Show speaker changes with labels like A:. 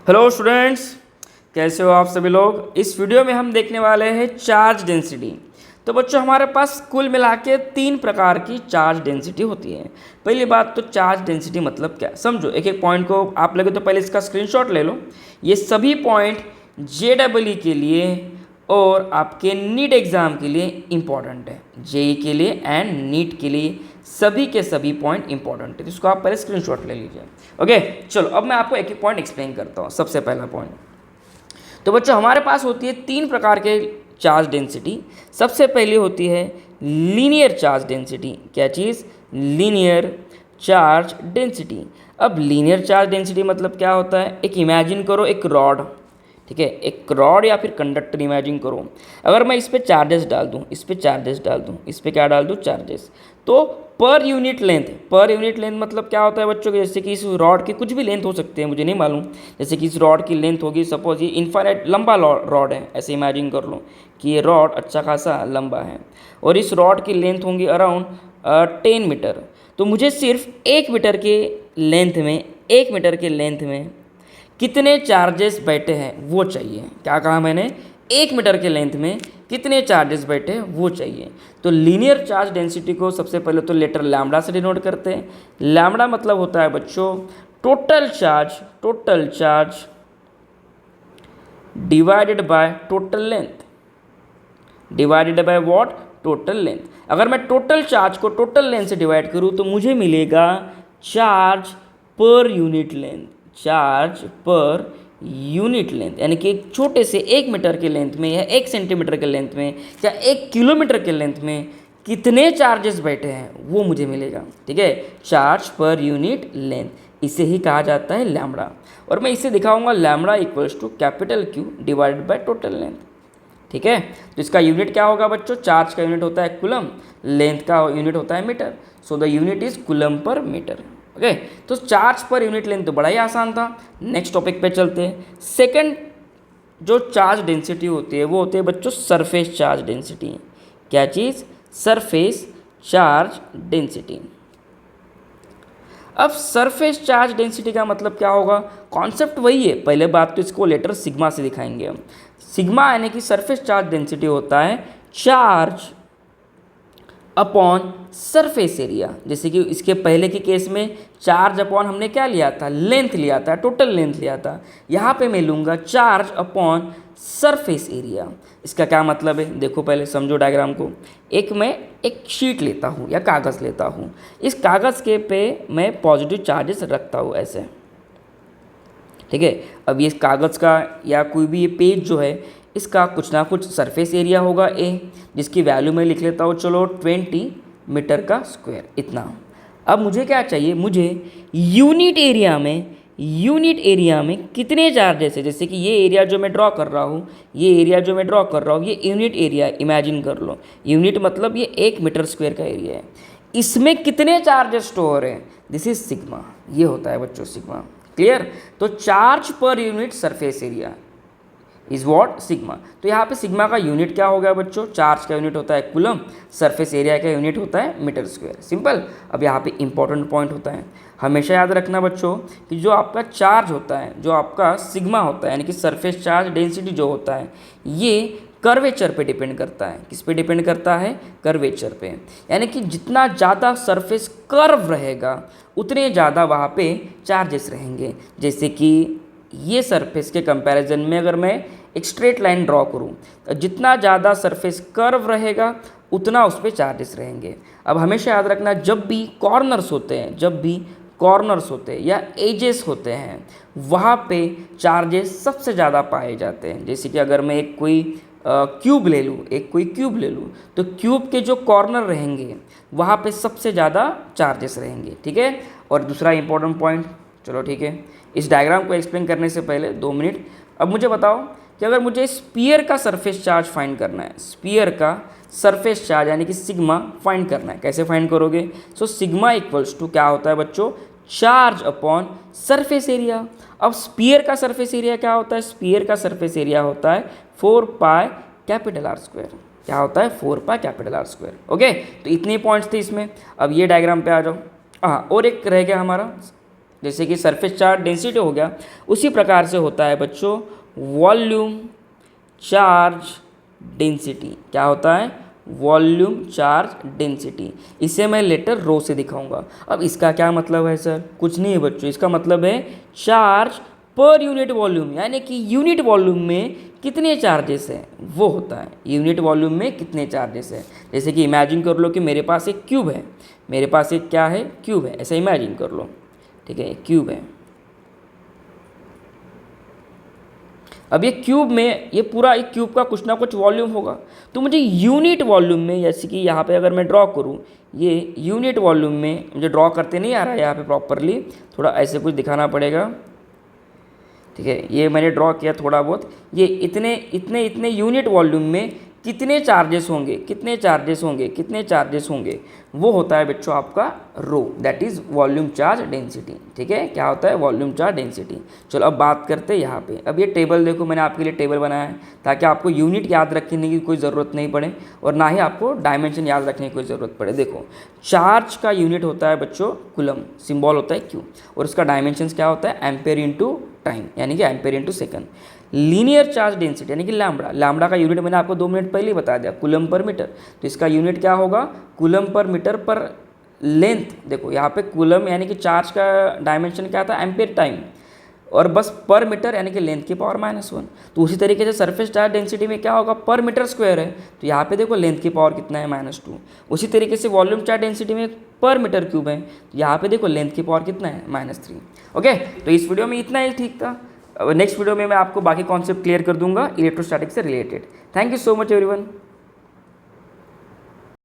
A: Hello students, कैसे हो आप सभी लोग। इस वीडियो में हम देखने वाले हैं चार्ज डेंसिटी। तो बच्चों, हमारे पास कुल मिला के 3 प्रकार की चार्ज डेंसिटी होती है। पहली बात तो चार्ज डेंसिटी मतलब क्या, समझो। एक एक पॉइंट को आप लगे तो पहले इसका स्क्रीनशॉट ले लो। ये सभी पॉइंट जेडब्ल्यू के लिए और आपके नीट एग्ज़ाम के लिए इम्पॉर्टेंट है। जेई के लिए एंड नीट के लिए सभी के सभी पॉइंट इंपॉर्टेंट है, तो इसको आप पहले स्क्रीनशॉट ले लीजिए। ओके, चलो अब मैं आपको एक एक पॉइंट एक्सप्लेन करता हूँ। सबसे पहला पॉइंट, तो बच्चों हमारे पास होती है 3 प्रकार के चार्ज डेंसिटी। सबसे पहली होती है लीनियर चार्ज डेंसिटी। क्या चीज़? Linear charge density. अब लीनियर चार्ज डेंसिटी मतलब क्या होता है? एक इमेजिन करो, एक रॉड, ठीक है, एक रॉड या फिर कंडक्टर इमेजिन करो। अगर मैं इस पर चार्जेस डाल दूँ, इस पर चार्जेस डाल दूँ, इस पर क्या डाल दूँ? चार्जेस। तो पर यूनिट लेंथ मतलब क्या होता है बच्चों के? जैसे कि इस रॉड की कुछ भी लेंथ हो सकती है, मुझे नहीं मालूम। जैसे कि इस रॉड की लेंथ होगी, सपोज ये इन्फाइनाइट लंबा रॉड है, ऐसे इमेजिन कर लो कि ये रॉड अच्छा खासा लंबा है और इस रॉड की लेंथ होंगी अराउंड 10 मीटर। तो मुझे सिर्फ 1 मीटर के लेंथ में कितने चार्जेस बैठे हैं वो चाहिए। क्या कहा मैंने? 1 मीटर के लेंथ में कितने चार्जेस बैठे हैं वो चाहिए। तो लीनियर चार्ज डेंसिटी को सबसे पहले तो लेटर लैम्बडा से डिनोट करते हैं। लैम्बडा मतलब होता है बच्चों total charge divided by total length. Divided by what? Total length. अगर मैं टोटल चार्ज को टोटल लेंथ से डिवाइड करूँ तो मुझे मिलेगा charge per unit length. Charge per unit length, यानी कि एक छोटे से 1 मीटर के लेंथ में या 1 सेंटीमीटर के लेंथ में या 1 किलोमीटर के लेंथ में कितने चार्जेस बैठे हैं वो मुझे मिलेगा। ठीक है, चार्ज पर यूनिट लेंथ, इसे ही कहा जाता है लैम्बडा। और मैं इसे दिखाऊंगा lambda equals to capital Q divided by total length. ठीक है, तो इसका यूनिट क्या होगा बच्चों? चार्ज का यूनिट होता है कूलम, लेंथ का यूनिट होता है metre. So the unit is coulomb per metre. Okay, तो चार्ज पर यूनिट लेंथ तो बड़ा ही आसान था। नेक्स्ट टॉपिक पे चलते हैं। सेकंड जो चार्ज डेंसिटी होती है वो होती है बच्चों सरफेस चार्ज डेंसिटी। क्या चीज़? Surface charge density. अब सरफेस चार्ज डेंसिटी का मतलब क्या होगा? कॉन्सेप्ट वही है, पहले बात तो इसको लेटर सिग्मा से दिखाएंगे हम। सिग्मा यानी कि सरफेस चार्ज डेंसिटी होता है चार्ज अपॉन सरफेस एरिया। जैसे कि इसके पहले के केस में चार्ज अपॉन हमने क्या लिया था? लेंथ लिया था, टोटल लेंथ लिया था। यहाँ पे मैं लूँगा चार्ज अपॉन सरफेस एरिया। इसका क्या मतलब है? देखो पहले समझो डायग्राम को। मैं एक शीट लेता हूँ या कागज़ लेता हूँ, इस कागज़ के पे मैं पॉजिटिव चार्जेस रखता हूँ ऐसे। ठीक है, अब ये कागज़ का या कोई भी ये पेज जो है इसका कुछ ना कुछ सरफेस एरिया होगा ए, जिसकी वैल्यू मैं लिख लेता हूँ चलो 20 मीटर का स्क्वायर, इतना। अब मुझे क्या चाहिए? मुझे यूनिट एरिया में कितने चार्जेस है। जैसे कि ये एरिया जो मैं ड्रॉ कर रहा हूँ, ये यूनिट एरिया इमेजिन कर लो। यूनिट मतलब ये 1 मीटर स्क्वायर का एरिया है। इसमें कितने चार्जेस स्टोर हैं? This is sigma. ये होता है बच्चों सिग्मा। क्लियर? तो charge per unit surface area is what? Sigma. तो यहाँ पे सिग्मा का यूनिट क्या हो गया बच्चों? चार्ज का यूनिट होता है कूलम, सरफेस एरिया का यूनिट होता है मीटर स्क्वायर। सिंपल। अब यहाँ पे इंपॉर्टेंट पॉइंट होता है, हमेशा याद रखना बच्चों कि जो आपका चार्ज होता है, जो आपका सिग्मा होता है, यानी कि सरफेस चार्ज डेंसिटी जो होता है, ये कर्वेचर पे डिपेंड करता है। किस पे डिपेंड करता है? कर्वेचर पे। यानी कि जितना ज़्यादा सरफेस कर्व रहेगा उतने ज़्यादा वहाँ पे चार्जेस रहेंगे। जैसे कि ये सरफेस के कंपैरिजन में अगर मैं एक स्ट्रेट लाइन ड्रॉ करूँ तो जितना ज़्यादा सरफेस कर्व रहेगा उतना उस पर चार्जेस रहेंगे। अब हमेशा याद रखना, जब भी कॉर्नर्स होते हैं या एजेस होते हैं वहाँ पे चार्जेस सबसे ज़्यादा पाए जाते हैं। जैसे कि अगर मैं एक कोई क्यूब ले लूँ तो क्यूब के जो कॉर्नर रहेंगे वहाँ पे सबसे ज़्यादा चार्जेस रहेंगे। ठीक है, और दूसरा इंपॉर्टेंट पॉइंट, चलो ठीक है, इस डायग्राम को एक्सप्लेन करने से पहले 2 मिनट। अब मुझे बताओ कि अगर मुझे स्पीयर का सरफेस चार्ज फाइंड करना है, स्पीयर का सरफेस चार्ज यानी कि सिग्मा फाइंड करना है, कैसे फाइंड करोगे? सो सिग्मा इक्वल्स टू क्या होता है बच्चों? Charge upon surface area. अब स्पीयर का सरफेस एरिया क्या होता है? स्पीयर का सरफेस एरिया होता है 4 पाई कैपिटल R स्क्वायर। क्या होता है? 4 pi capital R square. Okay, तो इतने पॉइंट्स थे इसमें। अब ये डायग्राम पे आ जाओ। हाँ, और एक रह गया हमारा जैसे कि सरफेस चार्ज डेंसिटी हो गया, उसी प्रकार से होता है बच्चों वॉल्यूम चार्ज डेंसिटी। क्या होता है? Volume charge density. इसे मैं लेटर रो से दिखाऊंगा। अब इसका क्या मतलब है सर? कुछ नहीं है बच्चों, इसका मतलब है चार्ज पर यूनिट वॉल्यूम, यानी कि यूनिट वॉल्यूम में कितने चार्जेस हैं वो होता है। यूनिट वॉल्यूम में कितने चार्जेस हैं। जैसे कि इमेजिन कर लो कि मेरे पास एक क्यूब है, मेरे पास एक क्या है? क्यूब है। ऐसा इमेजिन कर लो, ठीक है, क्यूब है। अब ये क्यूब में, ये पूरा एक क्यूब का कुछ ना कुछ वॉल्यूम होगा, तो मुझे यूनिट वॉल्यूम में, जैसे कि यहाँ पे अगर मैं ड्रॉ करूँ, ये यूनिट वॉल्यूम में मुझे ड्रॉ करते नहीं आ रहा है यहाँ पे प्रॉपरली, थोड़ा ऐसे कुछ दिखाना पड़ेगा, ठीक है। ये मैंने ड्रॉ किया थोड़ा बहुत। ये इतने इतने इतने यूनिट वॉल्यूम में कितने चार्जेस होंगे, कितने चार्जेस होंगे, कितने चार्जेस होंगे, वो होता है बच्चों आपका rho, that is volume charge density, ठीक है। क्या होता है? Volume charge density. चलो अब बात करते हैं यहाँ पे। अब ये टेबल देखो, मैंने आपके लिए टेबल बनाया है ताकि आपको यूनिट याद रखने की कोई ज़रूरत नहीं पड़े और ना ही आपको डायमेंशन याद रखने की कोई ज़रूरत पड़े। देखो, चार्ज का यूनिट होता है बच्चों कूलम, सिंबल होता है क्यू, और उसका डायमेंशन क्या होता है? एम्पेयर इंटू टाइम, यानी कि ampere into second. Linear charge density यानी कि लैम्बडा, लैम्बडा का यूनिट मैंने आपको 2 मिनट पहले ही बता दिया, कूलम पर मीटर। तो इसका यूनिट क्या होगा? कूलम पर मीटर पर लेंथ। देखो यहाँ पे कूलम यानी कि चार्ज का डायमेंशन क्या था? एम्पेयर टाइम, और बस पर मीटर यानी कि लेंथ की पावर -1। तो उसी तरीके से सरफेस चार्ज डेंसिटी में क्या होगा? पर मीटर स्क्वायर है, तो यहाँ पे देखो लेंथ की पावर कितना है? -2। उसी तरीके से वॉल्यूम चार्ज डेंसिटी में पर मीटर क्यूब है, तो यहाँ पे देखो लेंथ की पावर कितना है? -3। ओके, तो इस वीडियो में इतना ही ठीक था। नेक्स्ट वीडियो में मैं आपको बाकी कॉन्सेप्ट क्लियर कर दूंगा इलेक्ट्रोस्टैटिक से related. Thank you so much everyone.